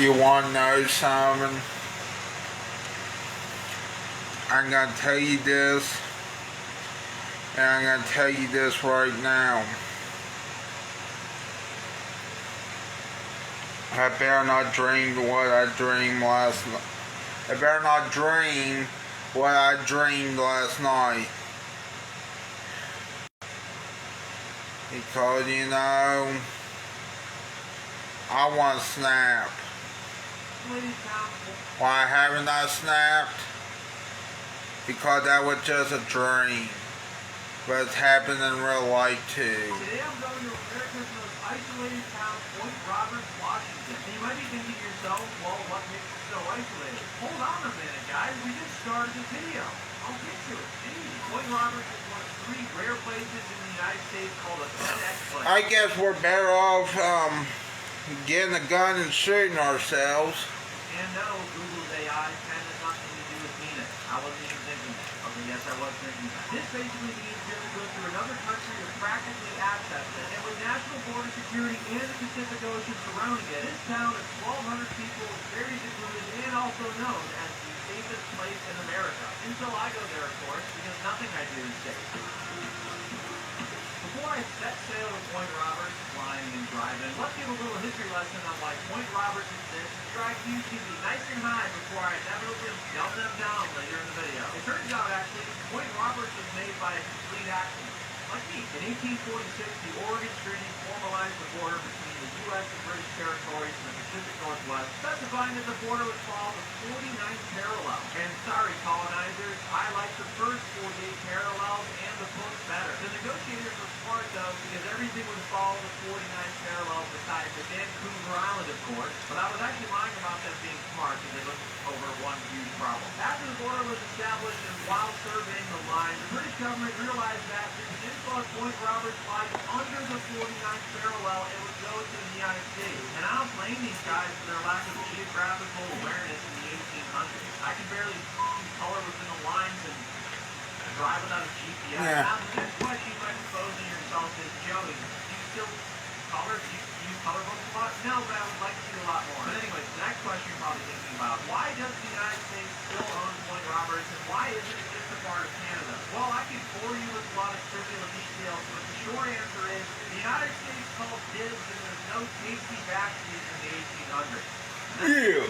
You want to know something? I'm going to tell you this, and I'm going to tell you this right now. I better not dream what I dreamed last night. I better not dream what I dreamed last night. Because, you know, I want to snap. Why haven't I snapped? Because that was just a dream. But it's happened in real life too. Today I'm going to America's most isolated town, Point Roberts, Washington. And you might be thinking to yourself, well, what makes it so isolated? Hold on a minute, guys. We just started the video. I'll get to it. Point Roberts is one of 3 rare places in the United States called a 10X place. I guess we're better off getting a gun and shooting ourselves. And no, Google's AI has nothing to do with penis. I wasn't even thinking that. Okay, yes, I was thinking that. This basically means you have to go through another country to practically access it. And with national border security and the Pacific Ocean surrounding it, this town is 1,200 people, very secluded, and also known as the safest place in America. Until I go there, of course, because nothing I do is safe. Before I set sail to Point Roberts, flying and driving, let's give a little history lesson on why Point Roberts exists and drive views can be nice and high before I inevitably dumb them down later in the video. It turns out, actually, Point Roberts was made by a complete accident. Like me. In 1846, the Oregon Treaty formalized the border between the U.S. and British territories in the Pacific Northwest, specifying that the border would follow the 49th parallel. And sorry, colonizers, I like the first 48 parallels and the book better. The negotiators were smart, though, because everything would follow the 49th parallel besides the Vancouver Island, of course. But I was actually lying about them being smart because they looked over one huge problem. After the border was established and while surveying the line, the British government realized that since Point Roberts lies under the 49th parallel, it would go to the United States. And I don't blame these guys for their lack of geographical awareness in the 1800s. I can barely see color within the lines and drive without a GPS. Yeah. Now, the next question you might be posing yourself is, Joey, do you still color? Do you use color books a lot? No, but I would like to see a lot more. But anyways, the next question you're probably thinking about, why does the United States still own Point Roberts, and why isn't it just a part of Canada? Well, I can bore you with a lot of trivial details, but the short answer is the United States called dibs, and there's no tasty backseats in the 1800s. Yeah.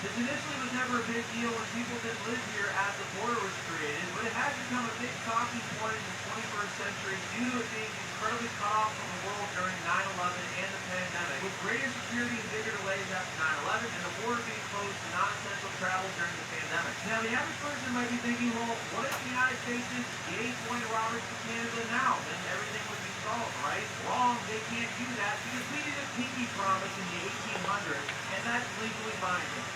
This initially was never a big deal when people didn't live here as the border was created, but it has become a big talking point in the 21st century due to it being incredibly cut off from the world during 9/11 and the pandemic, with greater security and bigger delays after 9/11 and the border being closed to non-essential travel during the pandemic. Now, the average person might be thinking, well, what if the United States just gave Point Roberts to Canada now? Then everything would be solved, right? Wrong, they can't do that because we did a pinky promise in the 1800s, and that's legally binding.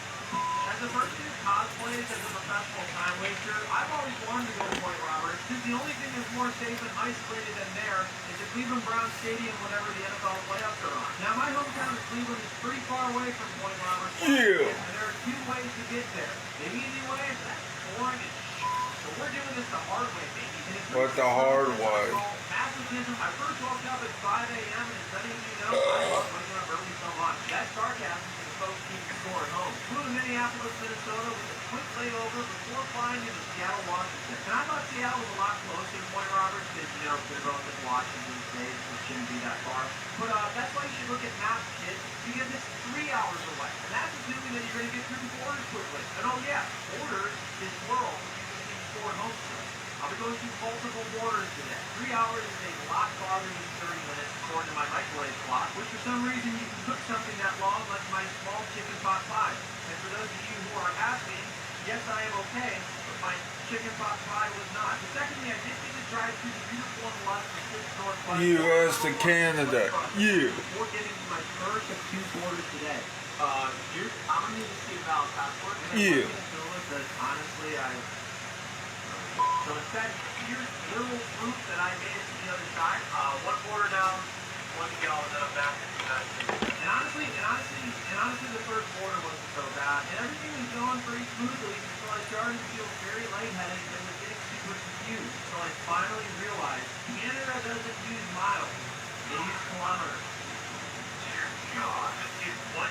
As a person who cosplays as a professional time waster, I've always wanted to go to Point Roberts because the only thing that's more safe and isolated than there is the Cleveland Browns Stadium whenever the NFL playoffs are on. Now, my hometown of Cleveland is pretty far away from Point Roberts, Yeah. and there are 2 ways to get there. The easy way, that's boring as so we're doing this the hard way, baby. What the hard way? Masochism. I first woke up at 5 a.m. and as many of you know, I love waking up early so much. That's sarcasm for the folks keeping score at home. Flew to Minneapolis, Minnesota with a quick layover before flying into Seattle, Washington. And I thought Seattle was a lot closer to Point Roberts because, you know, they're both in Washington State, so it shouldn't be that far. But that's why you should look at maps, kids, because it's 3 hours away. And that's assuming that you're going to get through the borders quickly. And oh yeah, borders is plural. Foreign home stuff. I'll be going through multiple borders today. 3 hours is a lot farther than 30 minutes according to my microwave clock, which for some reason you can cook something that long like my small chicken pot pie. And for those of you who are asking, yes, I am okay, but my chicken pot pie was not. But secondly, I did get to drive through the beautiful and lush Pacific Northwest. U.S. to Canada. Yeah. Before getting to my first of 2 borders today. I'm gonna need to see a valid passport. Yeah. But honestly, so instead, here's little proof that I made it to the other side. 1 border down, 1 to get all the back to the United States. And honestly, the first border wasn't so bad. And everything was going pretty smoothly until I started to feel very lightheaded and was getting super confused. So I finally realized Canada doesn't use miles, they use kilometers. Dear God, what?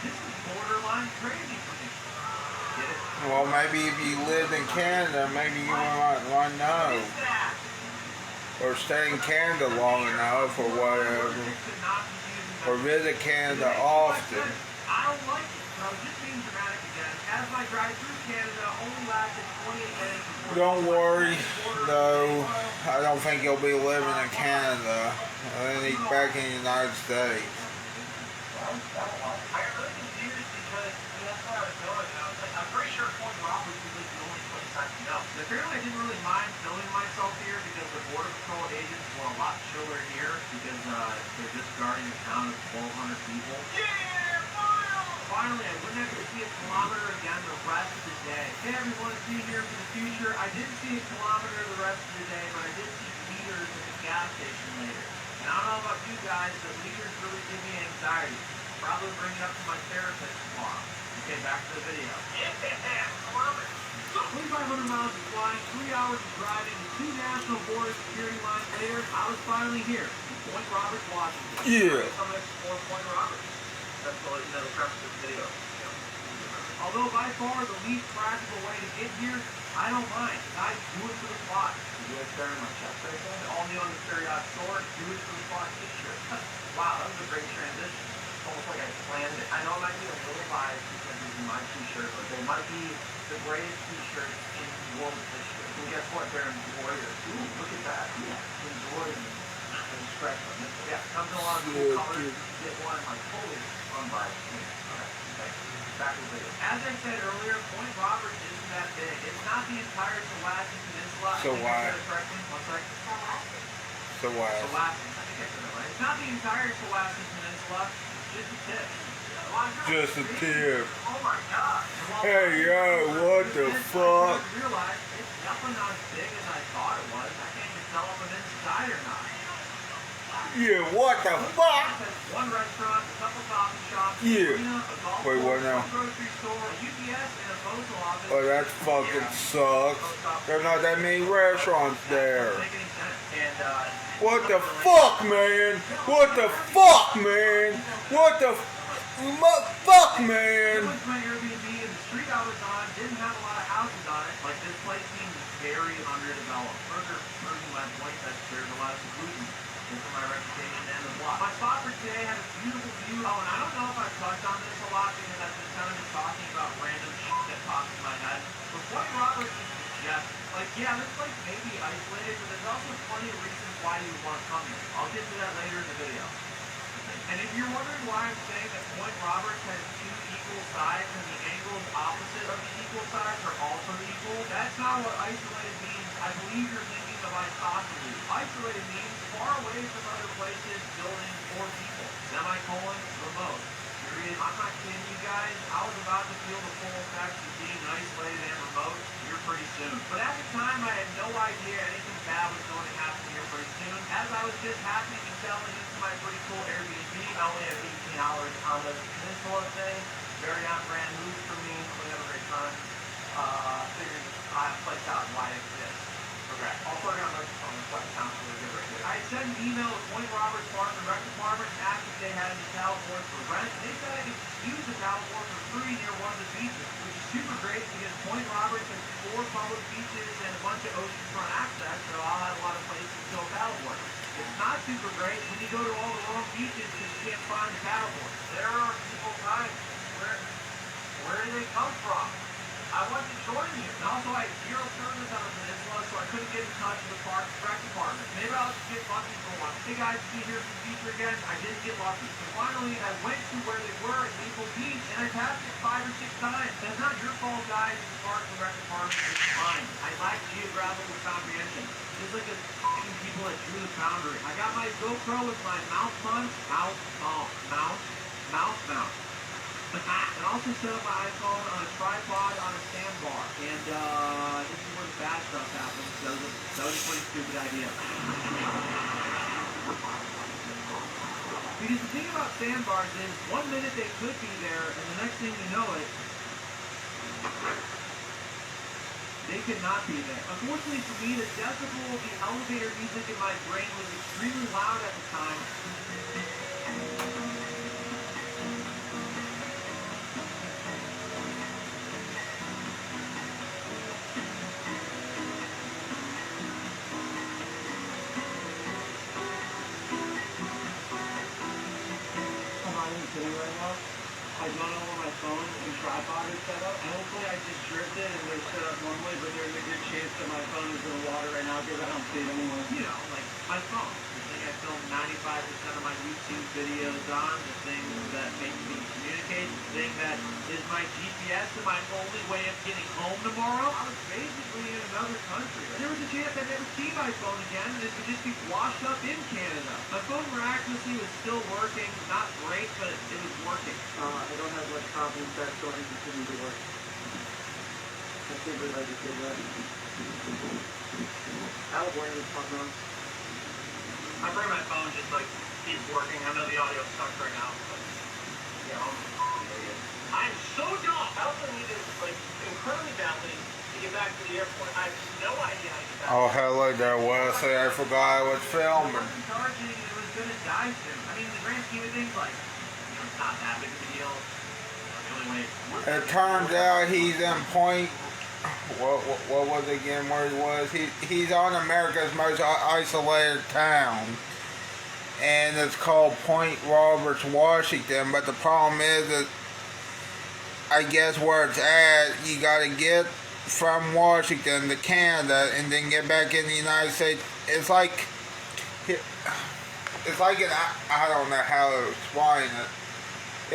This is borderline crazy for me. Get it? Well, maybe if you lived in Canada, maybe you might know. Or stay in Canada long enough or whatever. Or visit Canada often. I don't like it, but I was just being dramatic again. As my drive through Canada only lasted 28 minutes. Don't worry, though. I don't think you'll be living in Canada. I think he's back in the United States. I got really confused because that's where I was going, and I was like, I'm pretty sure Point Roberts was like the only place I could know. And apparently I didn't really mind filming myself here because the Border Patrol agents were a lot chiller here because they're just guarding a town of 1,200 people. Finally, I wouldn't have to see a kilometer again the rest of the day. Hey everyone, it's me here for the future. I didn't see a kilometer the rest of the day, but I did see meters at the gas station later. And I don't know about you guys, but meters really give me anxiety. Probably bring it up to my therapist tomorrow. Okay, back to the video. Yeah, kilometers. 2,500 miles of flying, 3 hours of driving, and 2 national border security lines later, I was finally here in Point Roberts, Washington. Yeah. I'm going to explore Point Roberts. That's the premise of the video. Although by far the least practical way to get here, I don't mind. I do it for the plot. You guys staring my chest right there? All me on the Sir Yacht store, do it for the plot t-shirt. Wow, that was a great transition. Almost like I planned it. I know it might be a little biased because these are my t-shirts, but they might be the greatest t-shirts in world history. And guess what? They're embroidered. Ooh, look at that. Yeah, embroidered. And stretch them. Yeah, comes in a lot of cool colors. You get one like totally unbiased. Okay, thanks. Back to the video. As I said earlier, Point Roberts isn't that big. It's not the entire Statlander Peninsula. So why? One second. So why? Statlander. I think I said that right. It's not the entire Statlander Peninsula. Just a tip. Just a tip. Oh my god. Hey yo, what the fuck? I realized it's definitely not as big as I thought it was. I can't even tell if I'm inside or not. Yeah, what the fuck? One restaurant, a couple coffee shops, Yeah. a golf Wait, what course, now? a grocery store, a UPS, and a postal office. Oh, that fucking sucks. There's not that many restaurants there. Doesn't make any sense. And, What the fuck, man? What the fuck, man? What the fuck, man? I went to my Airbnb and the street I was on didn't have a lot of houses on it. Like, this place seems very underdeveloped. Further proving my point that there's a lot of seclusion for my reputation and the block. My spot for today had a beautiful view. Oh, and I don't know if I've touched on this a lot because I've been kind of just talking about random shit that pops in my head. But Point Roberts is just, like, yeah, this place may be isolated, but there's also plenty of reasons why you would want to come here. I'll get to that later in the video. And if you're wondering why I'm saying that Point Roberts has 2 equal sides and the angles opposite of the equal sides are also equal, that's not what isolated means. I believe you're thinking of isosceles. Isolated means far away from other places, buildings, or people. Semicolon, remote. Period. I'm not kidding you guys. I was about to feel the full effects of being isolated and remote here pretty soon. But at the time, I had no idea anything bad was going to happen here pretty soon, as I was just happy to be settling into my pretty cool Airbnb. I only have 18 hours on the peninsula thing. Very on-brand move for me. We have a great time. Figuring I fleshed out why it exists. Okay. Also, I got my phone with what sounds really good right here. I sent an email to Point Roberts Park and Rec Department and asked if they had any paddleboards for rent. And they said I could use a paddleboard for free near one of the beaches, which is super great because Point Roberts has 4 public beaches and a bunch of oceanfront access, so I'll have a lot of places to go paddleboard. It's not super great when you go to all the wrong beaches because you can't find the paddleboard. There are people times where do they come from? I want to join you. And also, I had 0 service on the peninsula, so I couldn't get in touch with the park and rec department. Maybe I'll just get lucky for once. Hey guys, see you here for the future again. I didn't get lucky. So finally, I went to where they were at Maple Beach, and I passed it 5 or 6 times. That's not your fault, guys. The park and rec department is fine. I lack geographical comprehension. Just like the f***ing people that drew the boundary. I got my GoPro with my mount. And also set up my iPhone on a tripod on a sandbar. And this is where the bad stuff happens. That was a pretty stupid idea. Because the thing about sandbars is, 1 minute they could be there, and the next thing you know it, They could not be there. Unfortunately for me, the decibel of the elevator music in my brain was extremely loud at the time. Sitting right now, I've gone over my phone and tripod is set up, and hopefully I just stripped it and they're set up normally, but there's a good chance that my phone is in the water right now because I don't see it anymore. You know, like my phone. The thing I film 95% of my YouTube videos on, the thing that makes me communicate, the thing that is my GPS and my only way of getting home tomorrow. I was basically in another country. There was a chance I'd never see my phone again, and it would just be washed up in Canada. My phone miraculously was still working, not great, but it was working. I don't have much confidence that it's going to continue to work. I can't believe I just did that. California is fucking on. I bring my phone just like keeps working. I know the audio's stuck right now, but yeah, I'm so dumb. I also needed like incredibly badly to get back to the airport. I have no idea how to get back. Oh, hello there, Wesley. I forgot I was filming. It wasn't charging. It was gonna die soon. I mean, in the grand scheme of things, like, you know, it's not that big of a deal. The only way. It turns out he's in Point. What was it again? Where he was? He's on America's most isolated town, and it's called Point Roberts, Washington. But the problem is that I guess where it's at, you got to get from Washington to Canada and then get back in the United States. It's like I don't know how to explain it.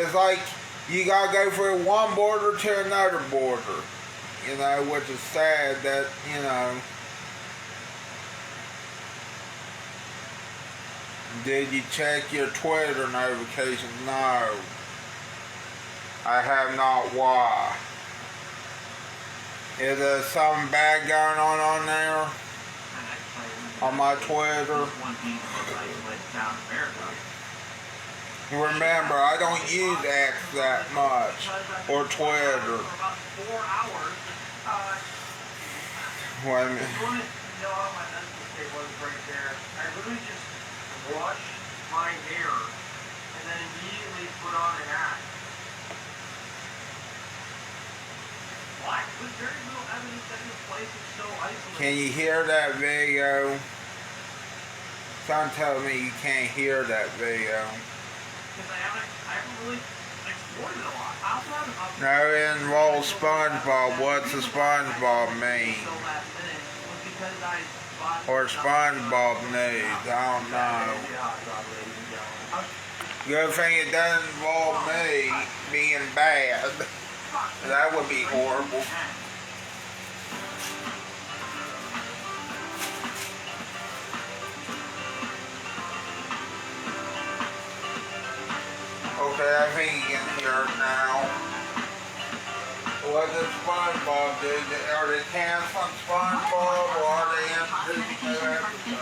It's like you gotta go from one border to another border. You know, which is sad that, you know. Did you check your Twitter notifications? No. I have not. Why? Is there something bad going on there? On my Twitter? Remember, I don't use X that much. Or Twitter. Wait a minute. You want to know how my mental state was right there? I literally just brushed my hair and then immediately put on an act. What? With very little evidence that this place is so isolated. Can you hear that video? Someone tell me you can't hear that video. Because I haven't really explored it a lot. I also have an update. No, enroll SpongeBob. What's the SpongeBob mean? Or SpongeBob news? I don't know. Good thing it doesn't involve me being bad. That would be horrible. Okay, I think you can hear it now. What does SpongeBob do? Are they canceling SpongeBob or are they introducing new episodes? $50?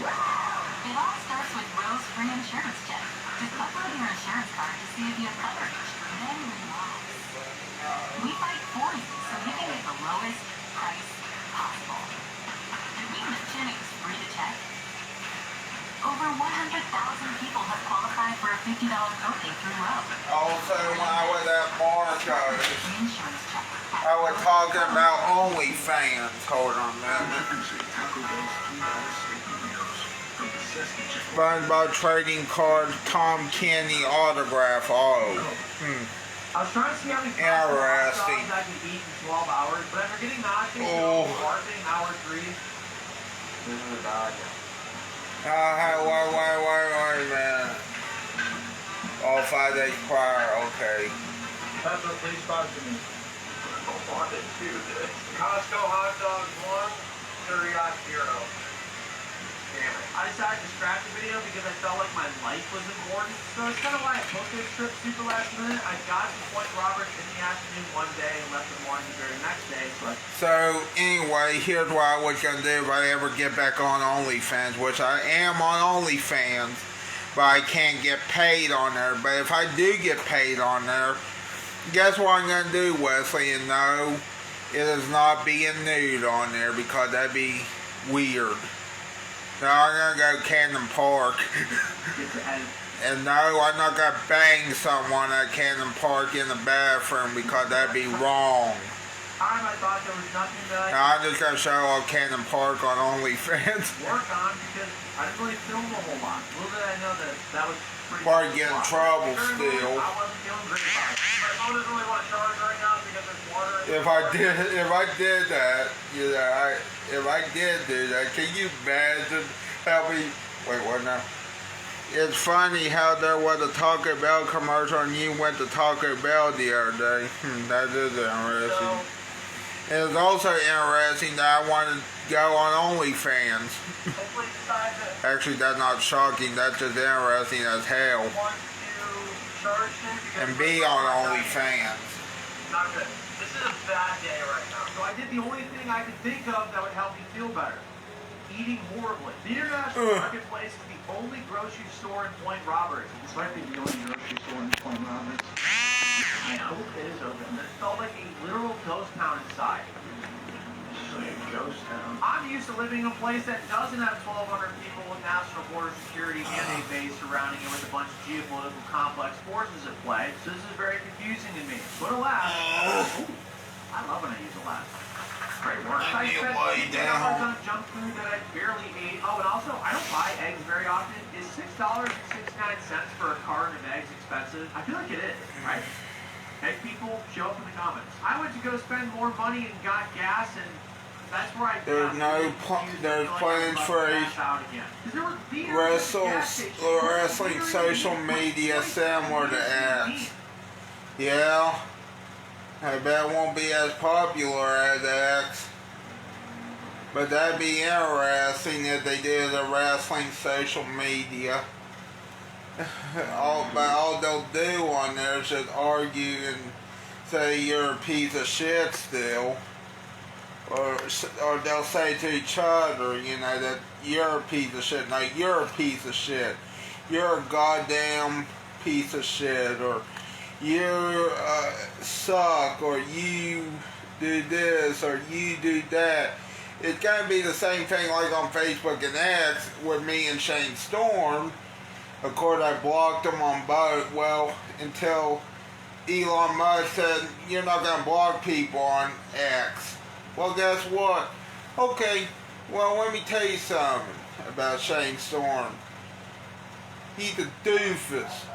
It all starts with Rose Free Insurance Check. Just upload your insurance card to see if you have coverage. Then relax. We fight for you so you can get the lowest price possible. Did we mention it was free to check? Over 100,000 people have qualified for a $50 copay through Rose. Also, when I was at Marco's, Insurance check. I was talking about OnlyFans. Hold on a minute. SpongeBob trading cards, Tom Kenny autograph. Oh. I was trying to see how many Interesting. I could eat in 12 hours, but after getting nauseous, barfing hour 3. This is a bad. Wait a minute. All 5 days prior, okay. That's what please sponsor me. Costco hot dogs 1, Sir Yacht 0. Damn it. I decided to scrap the video because I felt like my life was important. So it's kind of why I booked this trip super last minute. I got to Point Roberts in the afternoon one day and left in the morning the very next day. So anyway, here's what I was going to do if I ever get back on OnlyFans, which I am on OnlyFans, but I can't get paid on there. But if I do get paid on there, guess what I'm going to do, Wesley, and no, it is not being nude on there because that'd be weird. Now I'm gonna go Camden Park. And no, I'm not gonna bang someone at Camden Park in the bathroom because that'd be wrong. I thought there was nothing that Now I'm just gonna show off Camden Park on OnlyFans. work on because I didn't really film a whole lot. Little did I know that was pretty Probably get in trouble I still. wasn't feeling great about it. My phone doesn't really want to charge right now because there's water. If I did that, you know, if I did do that, can you imagine how we? Wait, what now? It's funny how there was a Taco Bell commercial and you went to Taco Bell the other day. That is interesting. And it's also interesting that I want to go on OnlyFans. Hopefully decide that Actually, that's not shocking. That's just interesting as hell. want to charge him And be on OnlyFans. Not good. This is a bad day right now. So I did the only thing I could think of that would help me feel better. Eating horribly. The International Marketplace is the only grocery store in Point Roberts. This might be the only grocery store in Point Roberts. I know it is open. It felt like a literal ghost town inside. Ghost town. I'm used to living in a place that doesn't have 1,200 people with national border security and a base surrounding it with a bunch of geopolitical complex forces at play. So this is very confusing to me. But alas, I love when I use alas. Great work. I spent $8 on junk food that I barely ate. Oh, and also, I don't buy eggs very often. Is $6.69 for a carton of eggs expensive? I feel like it is, right? Egg people, show up in the comments. I went to go spend more money and got gas, and that's where I There's plans for a wrestling social media similar to X. Yeah. I bet it won't be as popular as X. But that'd be interesting if they did a wrestling social media. All they'll do on there is just argue and say you're a piece of shit still. Or they'll say to each other, you know, that you're a piece of shit. No, you're a piece of shit. You're a goddamn piece of shit. Or you suck, or you do this, or you do that. It's gonna be the same thing like on Facebook and X with me and Shane Storm. Of course, I blocked them on both. Well, until Elon Musk said you're not gonna block people on X. Well, guess what? Okay, well, let me tell you something about Shane Storm. He's a doofus.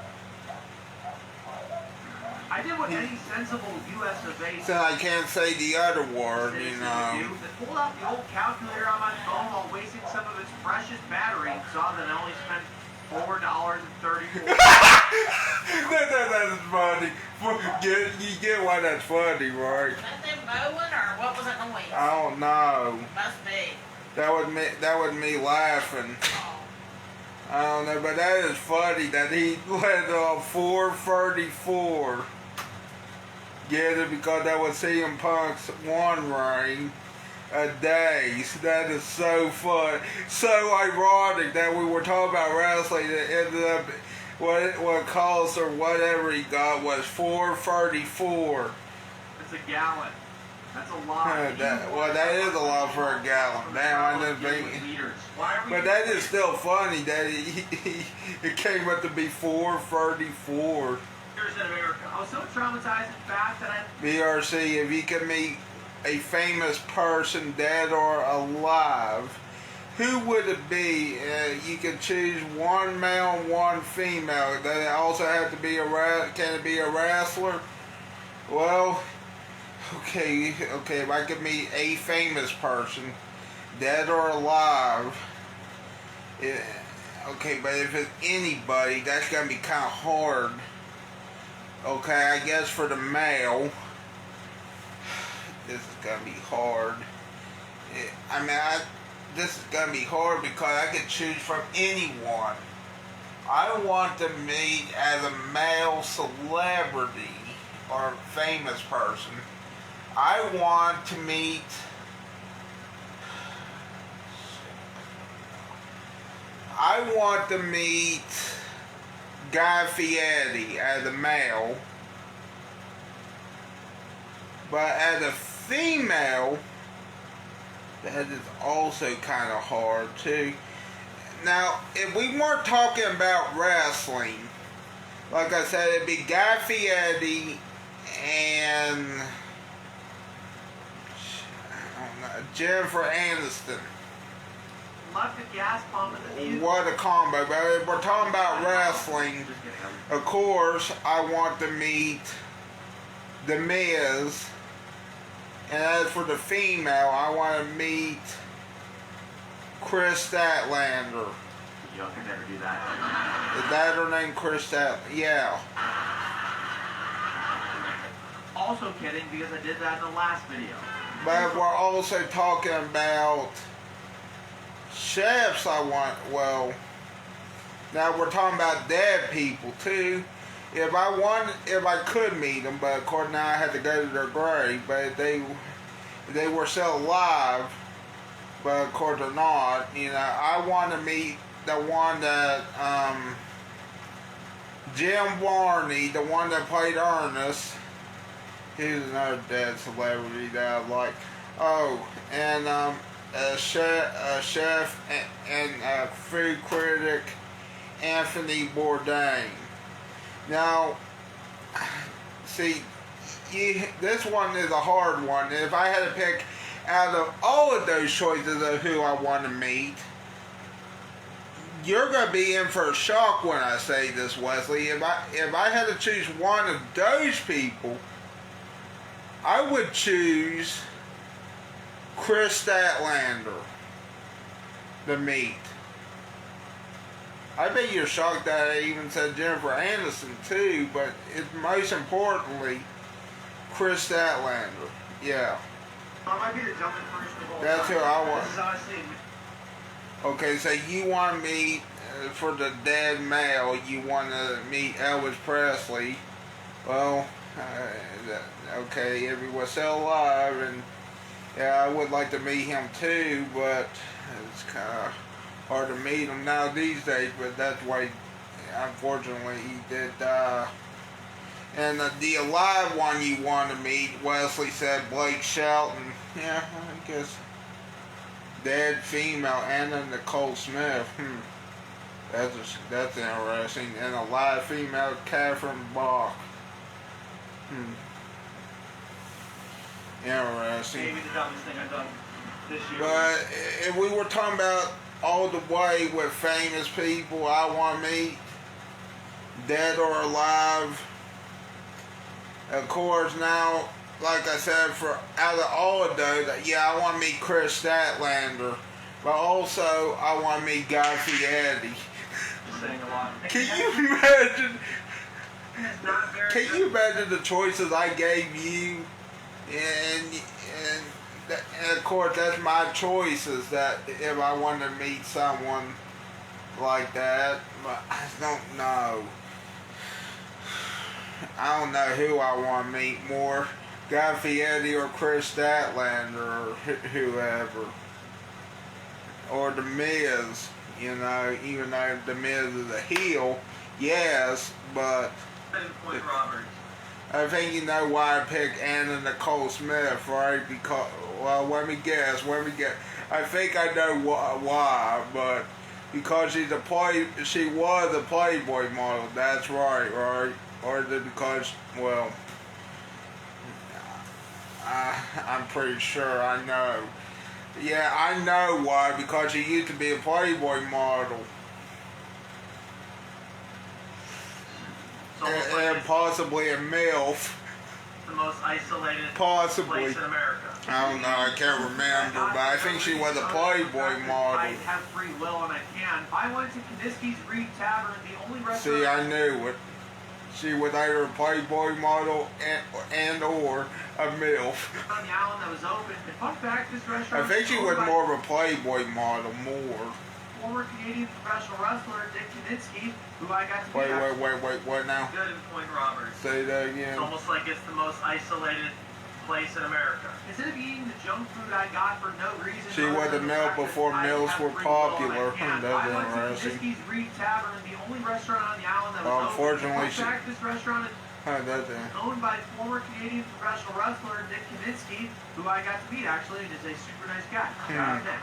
I did what any sensible U.S. of A. So I can't say the other word, you know. They pulled out the old calculator on my phone while wasting some of its precious battery and saw that I only spent $4.34. That's funny. You get why that's funny, right? Was that them mowing or what was that noise? I don't know. Must be. That was me laughing. I don't know, but that is funny that he let off 434. Get it? Because that was CM Punk's one ring a day. So that is so fun. So ironic that we were talking about wrestling and it ended up what cost or whatever he got was 434. It's a gallon. That's a lot. That is a lot for a gallon. Damn, I didn't think. But that is still funny that it came up to be 434. I was so traumatized in fact that I... BRC, if you could meet a famous person, dead or alive, who would it be? You could choose one male and one female. Does it also have to be can it be a wrestler? Well, okay, if I could meet a famous person, dead or alive, okay, but if it's anybody, that's going to be kind of hard. Okay, I guess for the male, this is going to be hard. This is going to be hard because I could choose from anyone. I want to meet as a male celebrity or famous person. I want to meet Guy Fieri as a male, but as a female, that is also kind of hard too. Now, if we weren't talking about wrestling, like I said, it'd be Guy Fieri and Jennifer Aniston. Left the gas pump at the music. What a combo. But if we're talking about wrestling, of course, I want to meet The Miz. And as for the female, I want to meet Kris Statlander. You can never do that. Is that her name, Kris Statlander? Yeah. Also kidding, because I did that in the last video. But we're also talking about chefs I want, well, now we're talking about dead people too. If I could meet them, but of course now I had to go to their grave, but if they were still alive, but of course they're not, you know, I want to meet the one that, Jim Varney, the one that played Ernest. He's another dead celebrity that I like. Oh, and a chef and food critic, Anthony Bourdain. Now, see, this one is a hard one. If I had to pick out of all of those choices of who I want to meet, you're going to be in for a shock when I say this, Wesley. If I had to choose one of those people, I would choose Kris Statlander to meet. I bet you're shocked that I even said Jennifer Aniston too, but it's most importantly Kris Statlander. Yeah. I might be the jumping first of all. That's who I want. This is honestly. Okay, so you want to meet, for the dead male, you want to meet Elvis Presley. Well, okay, if he was still alive, and yeah, I would like to meet him too, but it's kind of hard to meet him now these days, but that's why, unfortunately, he did die. And the alive one you want to meet, Wesley said Blake Shelton. Yeah, I guess. Dead female, Anna Nicole Smith. That's interesting. And a live female, Catherine Bach. Interesting. Maybe the dumbest thing I've done this year. But if we were talking about all the way with famous people I want to meet, dead or alive, of course now, like I said, for out of all of those, yeah, I want to meet Kris Statlander, but also I want to meet Guy Fieri. Saying a lot. Can you imagine? Can you imagine the choices I gave you? And of course, that's my choices. That if I wanted to meet someone like that, but I don't know. I don't know who I want to meet more. Guy Fieri or Kris Statlander or whoever. Or The Miz, you know, even though The Miz is a heel, yes, but Point Roberts. I think you know why I picked Anna Nicole Smith, right? Because, well, let me guess. I think I know why, but because she was a Playboy model. That's right? Or is it because, well, I'm pretty sure I know. Yeah, I know why, because she used to be a Playboy model. And possibly a MILF. The most isolated Possibly. place in America. I don't know, I can't remember, but I think she was a Playboy model. I have free will and I can. I went to Kaniski's Reed Tavern, the only restaurant. See, I knew it. She was either a Playboy model and or a MILF. On the island that was open. And fun fact, this restaurant. I think she was more of a Playboy model, more. Former Canadian professional wrestler Dick Kaniski, who I got to Wait, what now? Good in Point Roberts. Say that again. It's almost like it's the most isolated place in America. Instead of eating the junk food I got for no reason. She was a MILF before MILFs were popular. That's I went to interesting. Kaniski's Reed Tavern, the only restaurant on the island that was Unfortunately, open. In fact, this restaurant How did that? Owned by former Canadian professional wrestler Nick Kaminsky, who I got to meet actually, and is a super nice guy.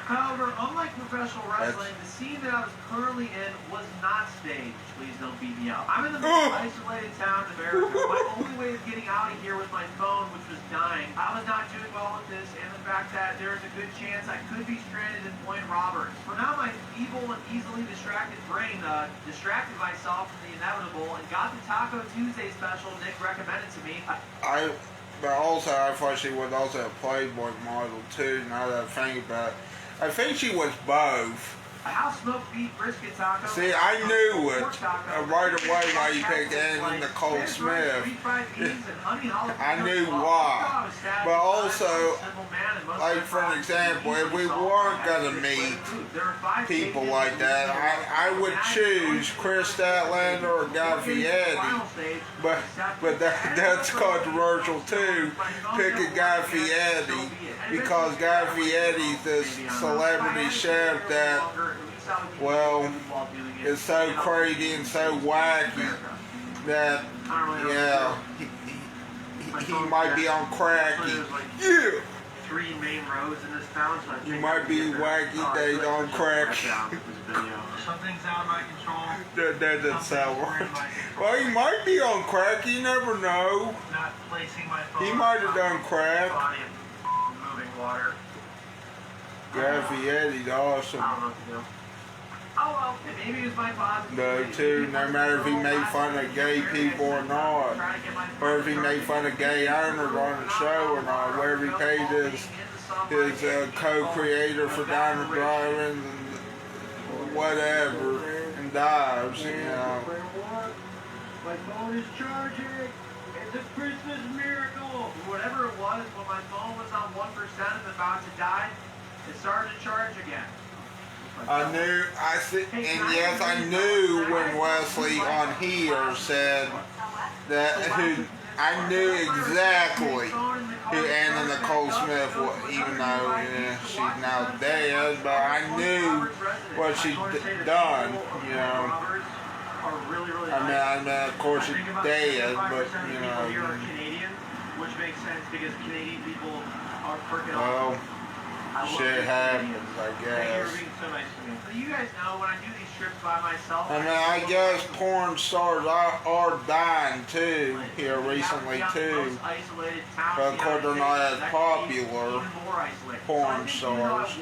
However, unlike professional wrestling, the scene that I was currently in was not staged. Please don't beat me up. I'm in the most isolated town in America. My only way of getting out of here with my phone, which was dying, I was not doing well with this, and the fact that there is a good chance I could be stranded in Point Roberts. For now, my feeble and easily distracted brain distracted myself from the inevitable and got the Taco Tuesday special Nick recommended to me. But also, I thought she was also a Playboy model too, now that I think about it. I think she was both. A house smoked beef brisket taco. See, I knew it right away why you picked Andy Nicole Smith. I knew why. But also, like for an example, if we weren't going to meet people like that, I would choose Kris Statlander or Guy Fieri. But that's controversial too, picking Guy Fieri, because Guy Fieri's this celebrity chef that, well, is so crazy and so wacky that, yeah, he might be on cracky. Yeah! 3 main roads in this town, so you might be wacky days on cracky. Something's out of my control. That doesn't sound right. Well, he might be on crack, you never know. Not placing my phone. He might have done crack. Body of moving water. Guy Fieri's awesome. I don't know what to do. Oh well, maybe it was my positive. No, too, no matter if he made fun of gay people or not, or if he made fun of gay owners on the show or not, wherever he paid his co-creator for Diamond Driving and whatever, and dives, you know. My phone is charging. It's a Christmas miracle. Whatever it was, when my phone was on 1% and about to die, it started to charge again. I knew, and yes, I knew when Wesley on here said that I knew exactly who Anna Nicole Smith was, even though she's now dead, but I knew what she'd done, you know. I mean, of course she's dead, but, you know. Canadian, which makes sense because Canadian people are freaking well, shit happens, I Thank you guess. for being so nice to me. You guys know when I do these trips by myself. I mean, I guess porn stars are dying too here recently too. But of course they're not as popular, porn stars.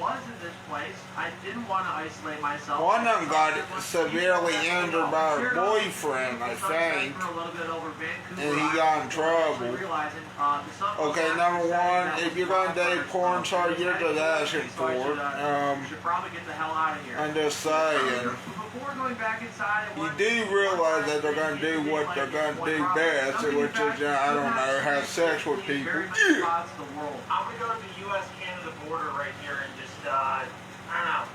I didn't want to isolate myself. One of them got severely injured by her boyfriend, I think, and he got in trouble. Okay, number one, if you're going to date a porn star, you're just asking for it. I'm just saying. You do realize that they're going to do what they're going to do best, which is, I don't know, have sex with people. I'm going to go to the U.S.-Canada border right here and just, I don't know,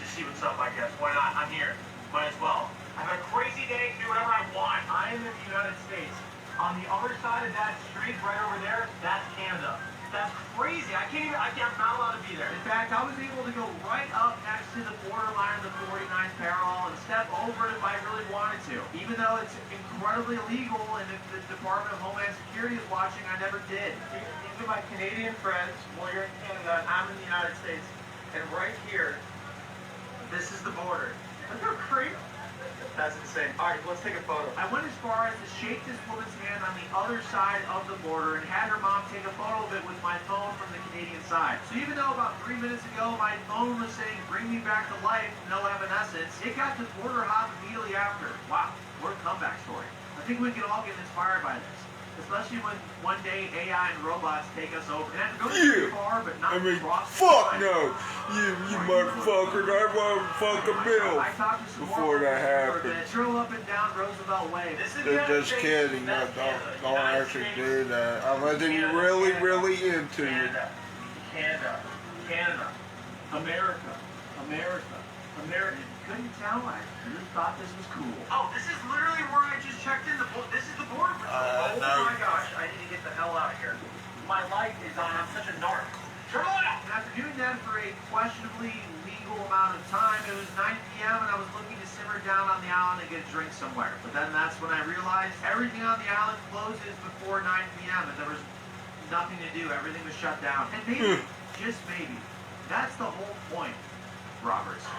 just see what's up, I guess. Why not? I'm here. Might as well. I have a crazy day to do whatever I want. I am in the United States. On the other side of that street, right over there, that's Canada. That's crazy. I'm not allowed to be there. In fact, I was able to go right up next to the borderline of the 49th parallel and step over it if I really wanted to. Even though it's incredibly illegal and if the Department of Homeland Security is watching, I never did. These are my Canadian friends. Well, you're in Canada, I'm in the United States. And right here, this is the border. Isn't that crazy? That's insane. All right, let's take a photo. I went as far as to shake this woman's hand on the other side of the border and had her mom take a photo of it with my phone from the Canadian side. So even though about 3 minutes ago my phone was saying, bring me back to life, no evanescence, it got to border hop immediately after. Wow, what a comeback story. I think we can all get inspired by this. Especially when one day AI and robots take us over. And go too far, but not fuck no! You motherfucker, I want to fuck a bill before that happens. Drill up and down Roosevelt Way. They're just kidding. Don't actually do that. Unless you're really, really into it. Canada. America. Couldn't tell. I really thought this was cool. Oh, this is literally where I just checked in. This is the border patrol. Oh my gosh, I need to get the hell out of here. My life is on such a narc. Turn it off! After doing that for a questionably legal equal amount of time. It was 9 p.m. and I was looking to simmer down on the island and get a drink somewhere. But then that's when I realized everything on the island closes before 9 p.m. and there was nothing to do. Everything was shut down. And maybe, just maybe, that's the whole point, Roberts.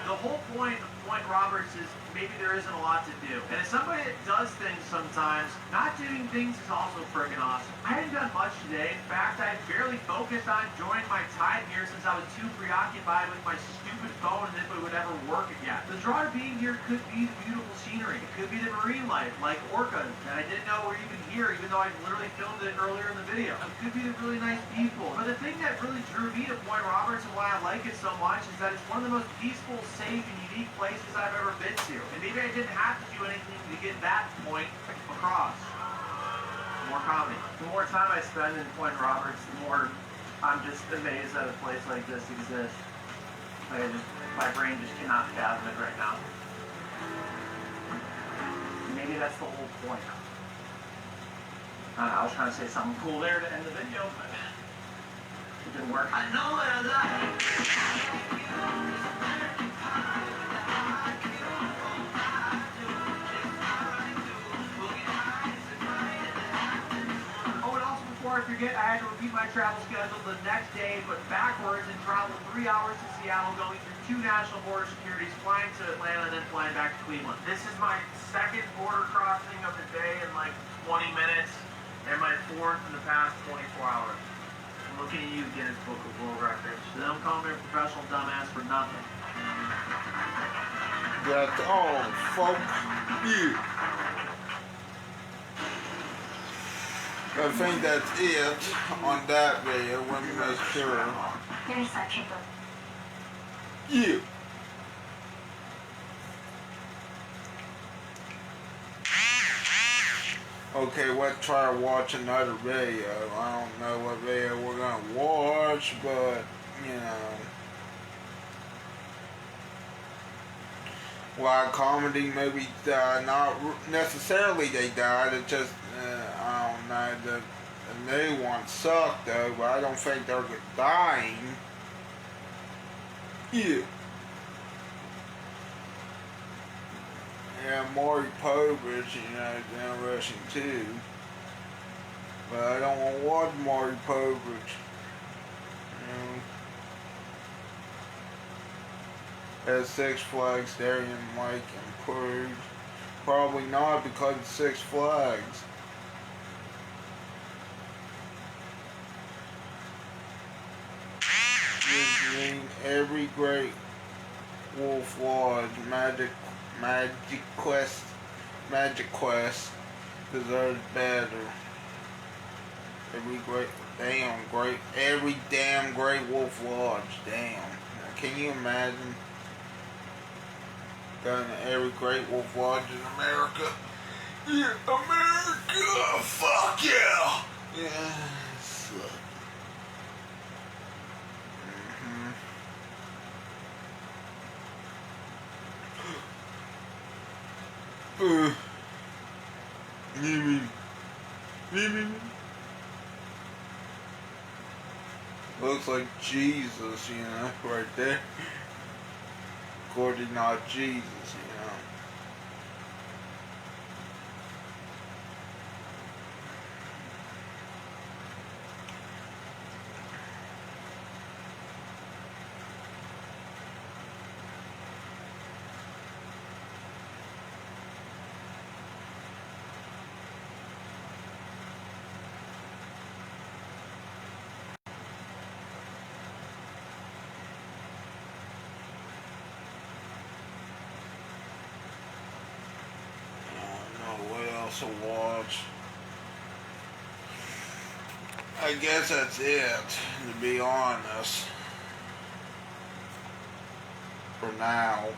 The whole point of Point Roberts is maybe there isn't a lot to do. And as somebody that does things sometimes, not doing things is also friggin' awesome. I hadn't done much today. In fact, I had barely focused on enjoying my time here since I was too preoccupied with my stupid phone and if it would ever work again. The draw to being here could be the beautiful scenery. It could be the marine life, like orcas, that I didn't know were even here, even though I literally filmed it earlier in the video. It could be the really nice people. But the thing that really drew me to Point Roberts and why I like it so much is that it's one of the most peaceful, safe, and unique places I've ever been to. And maybe I didn't have to do anything to get that point across. More comedy. The more time I spend in Point Roberts, the more I'm just amazed that a place like this exists. My brain just cannot fathom it right now. Maybe that's the whole point. I was trying to say something cool there to end the video, but it didn't work. I know what I like. Before I forget, I had to repeat my travel schedule the next day, but backwards, and travel 3 hours to Seattle, going through 2 national border securities, flying to Atlanta, and then flying back to Cleveland. This is my second border crossing of the day in like 20 minutes, and my fourth in the past 24 hours. I'm looking at you, Guinness Book of World Records. They don't call me a professional dumbass for nothing. That's all, folks. Yeah. I think that's it on that video. Let me make sure. Here's section. Yeah. Okay, let's try to watch another video. I don't know what video we're gonna watch, but you know, a lot of comedy movies not necessarily they died. It just I don't know. The new ones suck though, but I don't think they're dying. Yeah. Yeah, Maury Povich, you know, is interesting too. But I don't want to watch Maury Povich. You know. Has Six Flags Darien Mike improved? Probably not because of Six Flags. Visiting every great Wolf Lodge, Magic Quest deserves better. Every damn great Wolf Lodge, damn. Can you imagine going to every great Wolf Lodge in America? Yeah, America, fuck yeah! Yes. Looks like Jesus, you know, right there. According not Jesus, you know. To watch. I guess that's it, to be honest, for now.